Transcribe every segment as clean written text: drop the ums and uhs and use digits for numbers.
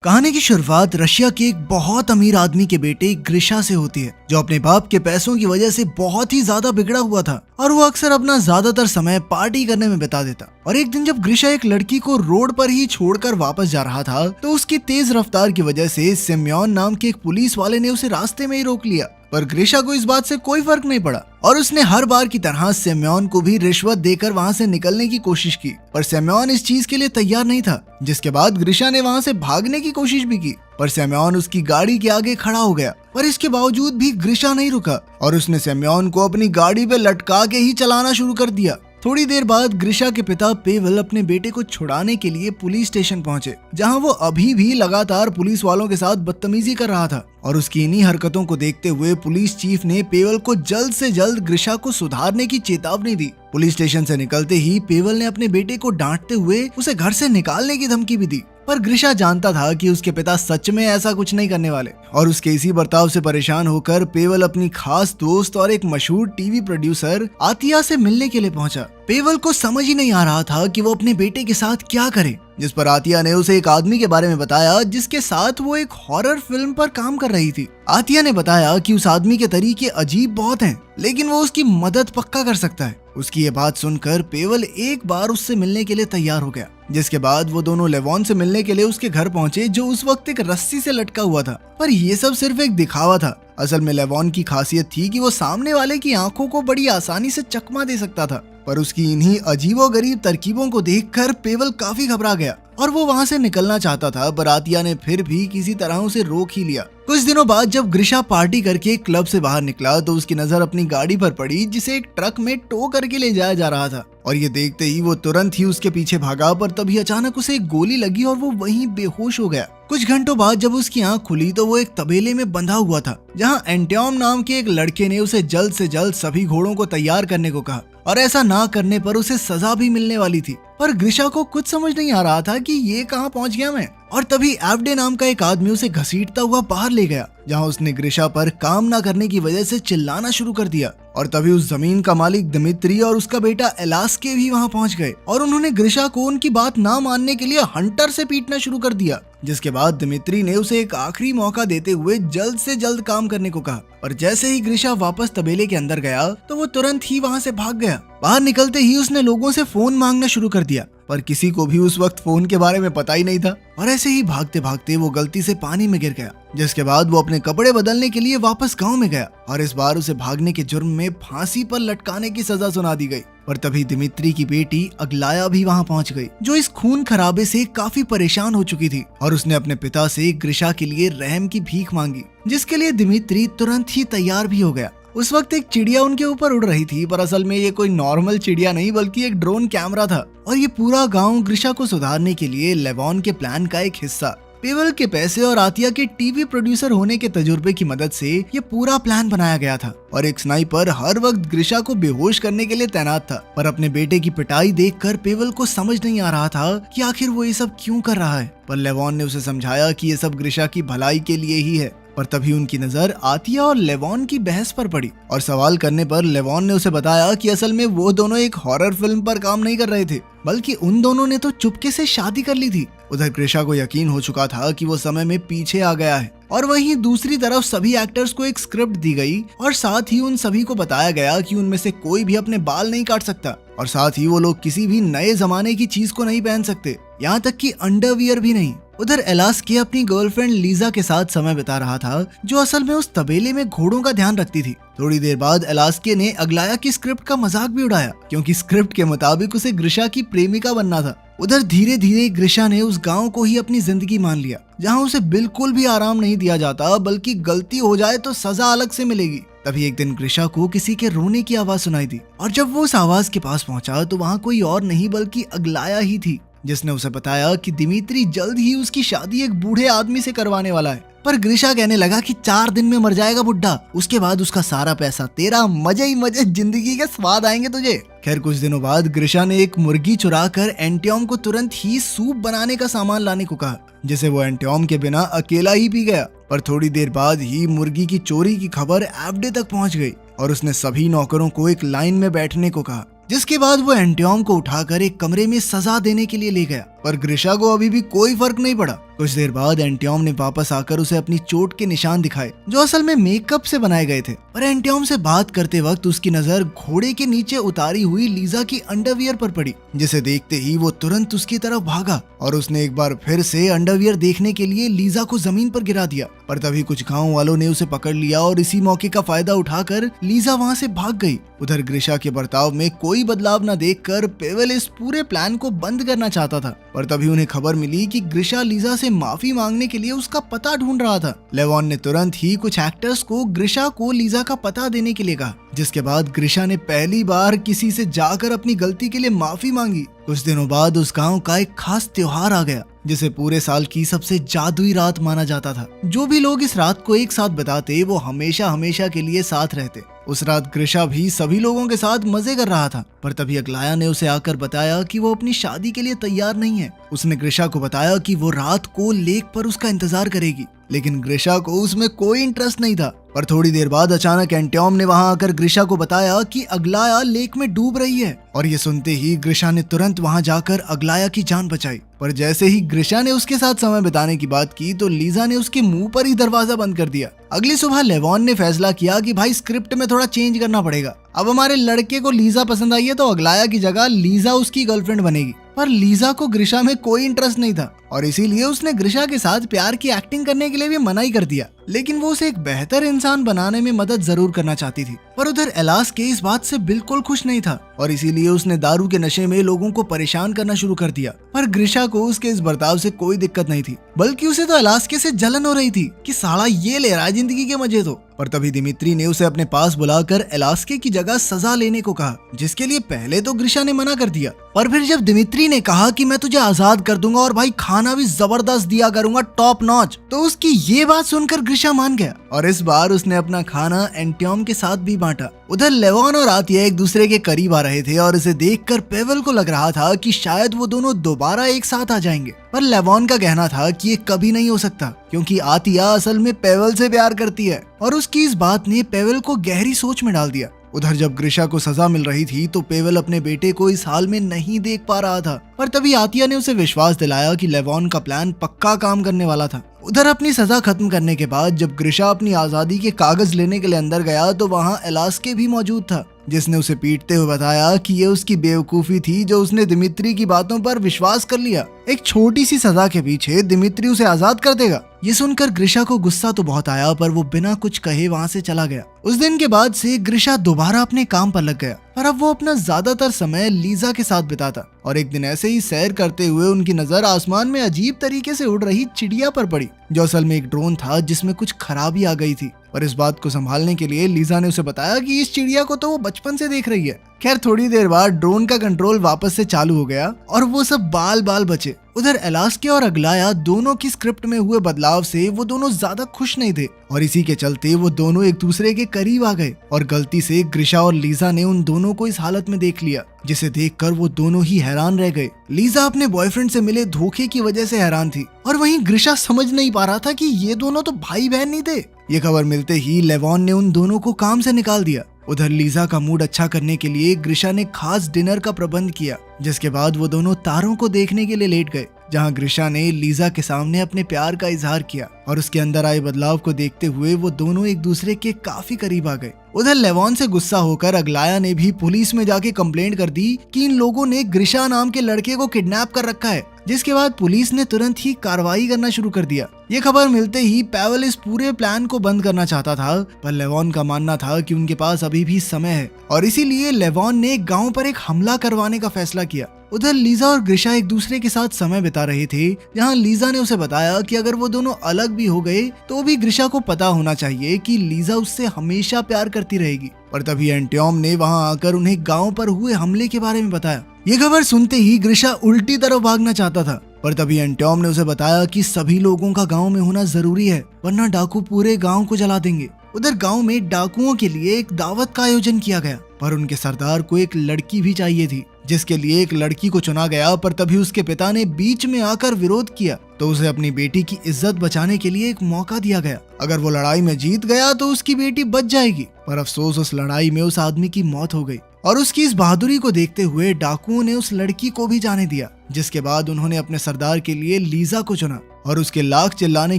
कहानी की शुरुआत रशिया के एक बहुत अमीर आदमी के बेटे ग्रिशा से होती है, जो अपने बाप के पैसों की वजह से बहुत ही ज्यादा बिगड़ा हुआ था और वो अक्सर अपना ज्यादातर समय पार्टी करने में बिता देता। और एक दिन जब ग्रिशा एक लड़की को रोड पर ही छोड़कर वापस जा रहा था, तो उसकी तेज रफ्तार की वजह से सेम्योन नाम के एक पुलिस वाले ने उसे रास्ते में ही रोक लिया। पर ग्रिशा को इस बात से कोई फर्क नहीं पड़ा और उसने हर बार की तरह सेम्योन को भी रिश्वत देकर वहां से निकलने की कोशिश की, पर सेम्योन इस चीज के लिए तैयार नहीं था। जिसके बाद ग्रिशा ने वहां से भागने की कोशिश भी की, पर सेम्योन उसकी गाड़ी के आगे खड़ा हो गया। पर इसके बावजूद भी ग्रिशा नहीं रुका और उसने सेम्योन को अपनी गाड़ी पे लटका के ही चलाना शुरू कर दिया। थोड़ी देर बाद ग्रिशा के पिता पेवल अपने बेटे को छुड़ाने के लिए पुलिस स्टेशन पहुंचे, जहां वो अभी भी लगातार पुलिस वालों के साथ बदतमीजी कर रहा था। और उसकी इन्हीं हरकतों को देखते हुए पुलिस चीफ ने पेवल को जल्द से जल्द ग्रिशा को सुधारने की चेतावनी दी। पुलिस स्टेशन से निकलते ही पेवल ने अपने बेटे को डांटते हुए उसे घर से निकालने की धमकी भी दी। पर ग्रिशा जानता था कि उसके पिता सच में ऐसा कुछ नहीं करने वाले और उसके इसी बर्ताव से परेशान होकर पेवल अपनी खास दोस्त और एक मशहूर टीवी प्रोड्यूसर आतिया से मिलने के लिए पहुंचा। पेवल को समझ ही नहीं आ रहा था कि वो अपने बेटे के साथ क्या करे, जिस पर आतिया ने उसे एक आदमी के बारे में बताया जिसके साथ वो एक हॉरर फिल्म पर काम कर रही थी। आतिया ने बताया कि उस आदमी के तरीके अजीब बहुत हैं, लेकिन वो उसकी मदद पक्का कर सकता है। उसकी ये बात सुनकर पेवल एक बार उससे मिलने के लिए तैयार हो गया, जिसके बाद वो दोनों लेवॉन से मिलने के लिए उसके घर पहुंचे, जो उस वक्त एक रस्सी से लटका हुआ था। पर ये सब सिर्फ एक दिखावा था। असल में लेवॉन की खासियत थी कि वो सामने वाले की आंखों को बड़ी आसानी से चकमा दे सकता था। पर उसकी इन्हीं अजीबोगरीब तरकीबों को देखकर पेवल काफी घबरा गया और वो वहां से निकलना चाहता था, पर आतिया ने फिर भी किसी तरह उसे रोक ही लिया। कुछ दिनों बाद जब ग्रिशा पार्टी करके क्लब से बाहर निकला, तो उसकी नजर अपनी गाड़ी पर पड़ी जिसे एक ट्रक में टो करके ले जाया जा रहा था। और ये देखते ही वो तुरंत ही उसके पीछे भागा, पर तभी अचानक उसे एक गोली लगी और वो वहीं बेहोश हो गया। कुछ घंटों बाद जब उसकी आंख खुली तो वो एक तबेले में बंधा हुआ था, जहां एंटियोम नाम के एक लड़के ने उसे जल्द से जल्द सभी घोड़ों को तैयार करने को कहा और ऐसा ना करने पर उसे सजा भी मिलने वाली थी। पर ग्रिशा को कुछ समझ नहीं आ रहा था कि ये कहां पहुंच गया मैं। और तभी एवडे नाम का एक आदमी उसे घसीटता हुआ बाहर ले गया, जहां उसने ग्रिशा पर काम ना करने की वजह से चिल्लाना शुरू कर दिया। और तभी उस जमीन का मालिक दिमित्री और उसका बेटा एलास्के भी वहां पहुंच गए और उन्होंने ग्रिशा को उनकी बात ना मानने के लिए हंटर से पीटना शुरू कर दिया। जिसके बाद दिमित्री ने उसे एक आखिरी मौका देते हुए जल्द से जल्द काम करने को कहा। और जैसे ही ग्रिशा वापस तबेले के अंदर गया, तो वो तुरंत ही वहां से भाग गया। बाहर निकलते ही उसने लोगों से फोन मांगना शुरू कर दिया, पर किसी को भी उस वक्त फोन के बारे में पता ही नहीं था। और ऐसे ही भागते भागते वो गलती से पानी में गिर गया, जिसके बाद वो अपने कपड़े बदलने के लिए वापस गांव में गया और इस बार उसे भागने के जुर्म में फांसी पर लटकाने की सजा सुना दी गई। पर तभी दिमित्री की बेटी अगलाया भी वहां पहुंच गई, जो इस खून खराबे से काफी परेशान हो चुकी थी और उसने अपने पिता से ग्रिशा के लिए रहम की भीख मांगी, जिसके लिए दिमित्री तुरंत ही तैयार भी हो गया। उस वक्त एक चिड़िया उनके ऊपर उड़ रही थी, पर असल में ये कोई नॉर्मल चिड़िया नहीं बल्कि एक ड्रोन कैमरा था और ये पूरा गांव ग्रिशा को सुधारने के लिए लेवॉन के प्लान का एक हिस्सा। पेवल के पैसे और आतिया के टीवी प्रोड्यूसर होने के तजुर्बे की मदद से ये पूरा प्लान बनाया गया था और एक स्नाइपर हर वक्त ग्रिशा को बेहोश करने के लिए तैनात था। पर अपने बेटे की पिटाई देखकर पेवल को समझ नहीं आ रहा था कि आखिर वो ये सब क्यों कर रहा है। पर लेवॉन ने उसे समझाया कि ये सब ग्रिशा की भलाई के लिए ही है। पर तभी उनकी नजर आतिया और लेवॉन की बहस पर पड़ी और सवाल करने पर लेवॉन ने उसे बताया कि असल में वो दोनों एक हॉरर फिल्म पर काम नहीं कर रहे थे, बल्कि उन दोनों ने तो चुपके से शादी कर ली थी। उधर ग्रिशा को यकीन हो चुका था कि वो समय में पीछे आ गया है और वहीं दूसरी तरफ सभी एक्टर्स को एक स्क्रिप्ट दी गई और साथ ही उन सभी को बताया गया कि उनमें से कोई भी अपने बाल नहीं काट सकता और साथ ही वो लोग किसी भी नए जमाने की चीज को नहीं पहन सकते, यहाँ तक कि अंडरवियर भी नहीं। उधर एलास्के अपनी गर्लफ्रेंड लीजा के साथ समय बिता रहा था, जो असल में उस तबेले में घोड़ों का ध्यान रखती थी। थोड़ी देर बाद एलास्के ने अगलाया की स्क्रिप्ट का मजाक भी उड़ाया, क्योंकि स्क्रिप्ट के मुताबिक उसे ग्रिशा की प्रेमिका बनना था। उधर धीरे धीरे ग्रिशा ने उस गांव को ही अपनी जिंदगी मान लिया, जहां उसे बिल्कुल भी आराम नहीं दिया जाता, बल्कि गलती हो जाए तो सजा अलग से मिलेगी। तभी एक दिन ग्रिशा को किसी के रोने की आवाज सुनाई दी और जब वो उस आवाज के पास पहुंचा तो वहाँ कोई और नहीं बल्कि अगलाया ही थी, जिसने उसे बताया कि दिमित्री जल्द ही उसकी शादी एक बूढ़े आदमी से करवाने वाला है। पर ग्रिशा कहने लगा कि 4 दिन में मर जाएगा बुड्ढा, उसके बाद उसका सारा पैसा तेरा, मजे ही मजे, जिंदगी के स्वाद आएंगे तुझे। खैर कुछ दिनों बाद ग्रिशा ने एक मुर्गी चुरा कर एंटियोम को तुरंत ही सूप बनाने का सामान लाने को कहा, जिसे वो एंटियोम के बिना अकेला ही पी गया। पर थोड़ी देर बाद ही मुर्गी की चोरी की खबर एवडे तक पहुंच गई और उसने सभी नौकरों को एक लाइन में बैठने को कहा, जिसके बाद वो एंटियोम को उठाकर एक कमरे में सजा देने के लिए ले गया। पर ग्रिशा को अभी भी कोई फर्क नहीं पड़ा। कुछ देर बाद एंटियोम ने वापस आकर उसे अपनी चोट के निशान दिखाए जो असल में मेकअप से बनाए गए थे। पर एंटियोम से बात करते वक्त उसकी नजर घोड़े के नीचे उतारी हुई लीजा की अंडरवियर पर पड़ी, जिसे देखते ही वो तुरंत उसकी तरफ भागा और उसने एक बार फिर से अंडरवियर देखने के लिए लीजा को जमीन पर गिरा दिया। पर तभी कुछ गाँव वालों ने उसे पकड़ लिया और इसी मौके का फायदा उठाकर लीजा वहाँ से भाग गई। उधर ग्रिशा के बर्ताव में कोई बदलाव न देखकर पेवेल इस पूरे प्लान को बंद करना चाहता था। पर तभी उन्हें खबर मिली कि ग्रिशा लीजा से माफी मांगने के लिए उसका पता ढूंढ रहा था। लेवॉन ने तुरंत ही कुछ एक्टर्स को ग्रिशा को लीजा का पता देने के लिए कहा, जिसके बाद ग्रिशा ने पहली बार किसी से जाकर अपनी गलती के लिए माफी मांगी। कुछ दिनों बाद उस गांव का एक खास त्योहार आ गया जिसे पूरे साल की सबसे जादुई रात माना जाता था। जो भी लोग इस रात को एक साथ बिताते वो हमेशा हमेशा के लिए साथ रहते। उस रात ग्रिशा भी सभी लोगों के साथ मजे कर रहा था। पर तभी अग्लाया ने उसे आकर बताया कि वो अपनी शादी के लिए तैयार नहीं है। उसने ग्रिशा को बताया कि वो रात को लेक पर उसका इंतजार करेगी, लेकिन ग्रिशा को उसमें कोई इंटरेस्ट नहीं था। पर थोड़ी देर बाद अचानक एंटियोम ने वहां आकर ग्रिशा को बताया कि अग्लाया लेक में डूब रही है और ये सुनते ही ग्रिशा ने तुरंत वहां जाकर अग्लाया की जान बचाई। पर जैसे ही ग्रिशा ने उसके साथ समय बिताने की बात की तो लीजा ने उसके मुंह पर ही दरवाजा बंद कर दिया। अगली सुबह लेवॉन ने फैसला किया कि भाई स्क्रिप्ट में थोड़ा चेंज करना पड़ेगा। अब हमारे लड़के को लीजा पसंद आई है तो अग्लाया की जगह लीजा उसकी गर्लफ्रेंड बनेगी। पर लीजा को ग्रिशा में कोई इंटरेस्ट नहीं था और इसीलिए उसने ग्रिशा के साथ प्यार की एक्टिंग करने के लिए भी मना ही कर दिया, लेकिन वो उसे एक बेहतर इंसान बनाने में मदद जरूर करना चाहती थी। पर उधर एलास्के इस बात से बिल्कुल खुश नहीं था और इसीलिए उसने दारू के नशे में लोगों को परेशान करना शुरू कर दिया। पर ग्रिशा को उसके इस बर्ताव से कोई दिक्कत नहीं थी, बल्कि उसे तो एलास्के से जलन हो रही थी कि साला ये ले रहा है जिंदगी के मजे तो। पर तभी दिमित्री ने उसे अपने पास बुलाकर एलास्के की जगह सजा लेने को कहा, जिसके लिए पहले तो ग्रिशा ने मना कर दिया। पर फिर जब दिमित्री ने कहा कि मैं तुझे आजाद कर दूंगा और भाई खाना भी जबरदस्त दिया करूंगा टॉप नॉच, तो उसकी ये बात सुनकर ग्रिशा मान गया और इस बार उसने अपना खाना एंटियोम के साथ भी बांटा। उधर लेवॉन और आतिया एक दूसरे के करीब आ रहे थे और इसे देखकर पेवेल को लग रहा था कि शायद वो दोनों दोबारा एक साथ आ जाएंगे। पर लेवॉन का कहना था कि ये कभी नहीं हो सकता क्योंकि आतिया असल में पेवेल से प्यार करती है और उसकी इस बात ने पेवेल को गहरी सोच में डाल दिया। उधर जब ग्रिशा को सजा मिल रही थी तो पेवेल अपने बेटे को इस हाल में नहीं देख पा रहा था। पर तभी आतिया ने उसे विश्वास दिलाया कि लेवॉन का प्लान पक्का काम करने वाला था। उधर अपनी सजा खत्म करने के बाद जब ग्रिशा अपनी आजादी के कागज लेने के लिए अंदर गया तो वहाँ एलास्के भी मौजूद था, जिसने उसे पीटते हुए बताया कि ये उसकी बेवकूफी थी जो उसने दिमित्री की बातों पर विश्वास कर लिया। एक छोटी सी सजा के पीछे दिमित्री उसे आजाद कर देगा। ये सुनकर ग्रिशा को गुस्सा तो बहुत आया, पर वो बिना कुछ कहे वहाँ से चला गया। उस दिन के बाद से ग्रिशा दोबारा अपने काम पर लग गया, पर अब वो अपना ज्यादातर समय लीजा के साथ बिताता। और एक दिन ऐसे ही सैर करते हुए उनकी नजर आसमान में अजीब तरीके से उड़ रही चिड़िया पर पड़ी, जो असल में एक ड्रोन था जिसमें कुछ खराबी आ गई थी। और इस बात को संभालने के लिए लीजा ने उसे बताया कि इस चिड़िया को तो वो बचपन से देख रही है। खैर थोड़ी देर बाद ड्रोन का कंट्रोल वापस से चालू हो गया और वो सब बाल बाल बचे। उधर एलास्के और अग्लाया दोनों की स्क्रिप्ट में हुए बदलाव से वो दोनों ज्यादा खुश नहीं थे और इसी के चलते वो दोनों एक दूसरे के करीब आ गए और गलती से ग्रिशा और लीजा ने उन दोनों को इस हालत में देख लिया, जिसे देखकर वो दोनों ही हैरान रह गए। लीजा अपने बॉयफ्रेंड से मिले धोखे की वजह से हैरान थी और वहीं ग्रिशा समझ नहीं पा रहा था कि ये दोनों तो भाई बहन नहीं थे। ये खबर मिलते ही लेवॉन ने उन दोनों को काम से निकाल दिया। उधर लीजा का मूड अच्छा करने के लिए ग्रिशा ने खास डिनर का प्रबंध किया, जिसके बाद वो दोनों तारों को देखने के लिए लेट गए, जहां ग्रिशा ने लीजा के सामने अपने प्यार का इजहार किया और उसके अंदर आए बदलाव को देखते हुए वो दोनों एक दूसरे के काफी करीब आ गए। उधर लेवॉन से गुस्सा होकर अग्लाया ने भी पुलिस में जाके कंप्लेंट कर दी कि इन लोगों ने ग्रिशा नाम के लड़के को किडनैप कर रखा है, जिसके बाद पुलिस ने तुरंत ही कार्रवाई करना शुरू कर दिया। ये खबर मिलते ही पेवेल इस पूरे प्लान को बंद करना चाहता था, पर लेवॉन का मानना था कि उनके पास अभी भी समय है और इसीलिए लेवॉन ने गांव पर एक हमला करवाने का फैसला किया। उधर लीजा और ग्रिशा एक दूसरे के साथ समय बिता रहे थे, जहां लीजा ने उसे बताया कि अगर वो दोनों अलग भी हो गए तो भी ग्रिशा को पता होना चाहिए कि लीजा उससे हमेशा प्यार करती रहेगी। पर तभी एंटियोम ने वहां आकर उन्हें गांव पर हुए हमले के बारे में बताया। ये खबर सुनते ही ग्रिशा उल्टी तरफ भागना चाहता था, पर तभी एंटियोम ने उसे बताया कि सभी लोगों का गांव में होना जरूरी है, वरना डाकू पूरे गांव को जला देंगे। उधर गांव में डाकुओं के लिए एक दावत का आयोजन किया गया, पर उनके सरदार को एक लड़की भी चाहिए थी, जिसके लिए एक लड़की को चुना गया। पर तभी उसके पिता ने बीच में आकर विरोध किया, तो उसे अपनी बेटी की इज्जत बचाने के लिए एक मौका दिया गया। अगर वो लड़ाई में जीत गया तो उसकी बेटी बच जाएगी, पर अफसोस उस लड़ाई में उस आदमी की मौत हो गई और उसकी इस बहादुरी को देखते हुए डाकुओं ने उस लड़की को भी जाने दिया, जिसके बाद उन्होंने अपने सरदार के लिए लीजा को चुना। और उसके लाख चिल्लाने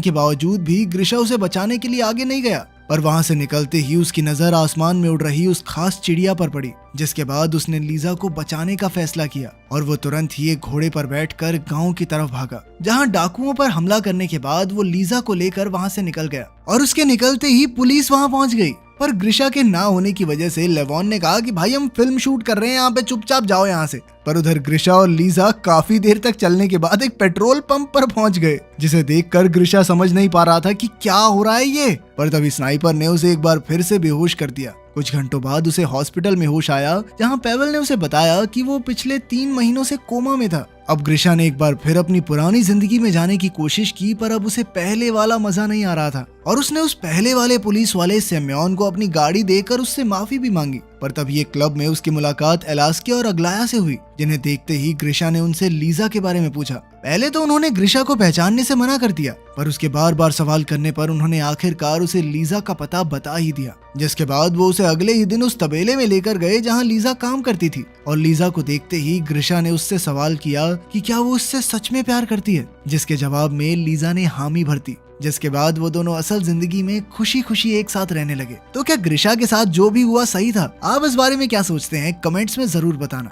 के बावजूद भी ग्रिशा उसे बचाने के लिए आगे नहीं गया, पर वहां से निकलते ही उसकी नजर आसमान में उड़ रही उस खास चिड़िया पर पड़ी, जिसके बाद उसने लीजा को बचाने का फैसला किया और वो तुरंत ही एक घोड़े पर बैठकर गांव की तरफ भागा, जहां डाकुओं पर हमला करने के बाद वो लीजा को लेकर वहां से निकल गया। और उसके निकलते ही पुलिस वहां पहुंच गई, पर ग्रिशा के ना होने की वजह से लेवॉन ने कहा कि भाई हम फिल्म शूट कर रहे हैं, यहाँ पे चुपचाप जाओ यहाँ से। पर उधर ग्रिशा और लीजा काफी देर तक चलने के बाद एक पेट्रोल पंप पर पहुंच गए, जिसे देखकर ग्रिशा समझ नहीं पा रहा था कि क्या हो रहा है ये। पर तभी स्नाइपर ने उसे एक बार फिर से बेहोश कर दिया। कुछ घंटों बाद उसे हॉस्पिटल में होश आया, जहां पेवल ने उसे बताया कि वो पिछले 3 महीनों से कोमा में था। अब ग्रिशा ने एक बार फिर अपनी पुरानी जिंदगी में जाने की कोशिश की, पर अब उसे पहले वाला मजा नहीं आ रहा था और उसने उस पहले वाले पुलिस वाले सेम्योन को अपनी गाड़ी देकर उससे माफी भी मांगी। पर तभी एक क्लब में उसकी मुलाकात एलास्के और अग्लाया से हुई, जिन्हें देखते ही ग्रिशा ने उनसे लीजा के बारे में पूछा। पहले तो उन्होंने ग्रिशा को पहचानने से मना कर दिया, पर उसके बार बार सवाल करने पर उन्होंने आखिरकार उसे लीजा का पता बता ही दिया, जिसके बाद वो उसे अगले ही दिन उस तबेले में लेकर गए जहां लीजा काम करती थी। और लीजा को देखते ही ग्रिशा ने उससे सवाल किया कि क्या वो उससे सच में प्यार करती है, जिसके जवाब में लीजा ने हामी भर दी, जिसके बाद वो दोनों असल जिंदगी में खुशी खुशी एक साथ रहने लगे। तो क्या ग्रिशा के साथ जो भी हुआ सही था? आप इस बारे में क्या सोचते हैं? कमेंट्स में जरूर बताना।